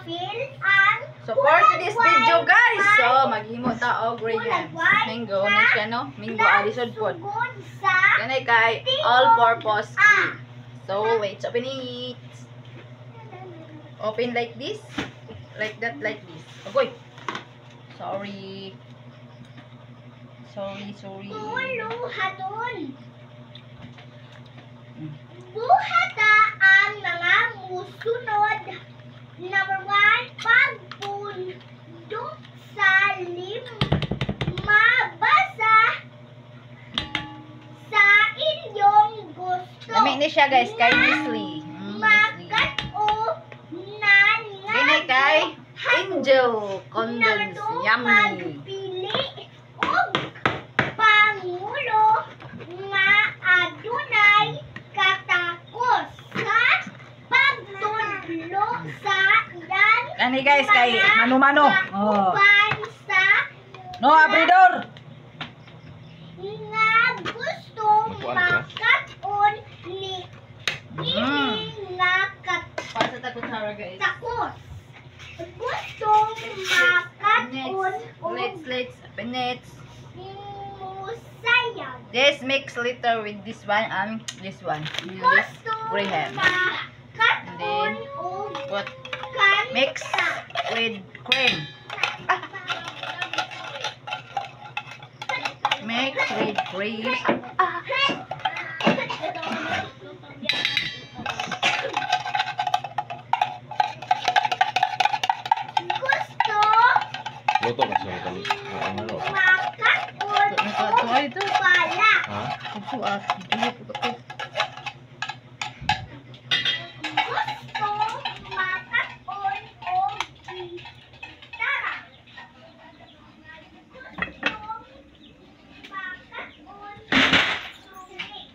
Support to this video, guys. So, maghimo ta og graham. Mango na siya, no? Mango alisod pod. Ganay kay all-purpose cream. So, wait. Open it. Open like this. Like that, like this. Okay. Sorry. Sorry. Buhata ang mga musunod. Number 1, pagpundok sa mabasa sa inyong gusto. Lamig ni siya, guys, kay Nestle. Makat o Ganay kay Angel Condens. Yummy. Pili og pangulo nga adunay katakos sa pagtudlo sa ilang Ani guys, kay mano-mano. Oh. sa No, abridor. nga gustong makaon ni nga Pasa ta kutsara, guys. katakos. Gustong makaon Let's open it. musayag. This mix later with this one and this one. This Gustong graham. makaon og Put mix with cream. Mix with cream. Gusto Luto kasi ang ano. makaon Ito, ito. og pala. Ha? Ito ah. Gusto makaon og gitara. Gusto makaon sungit.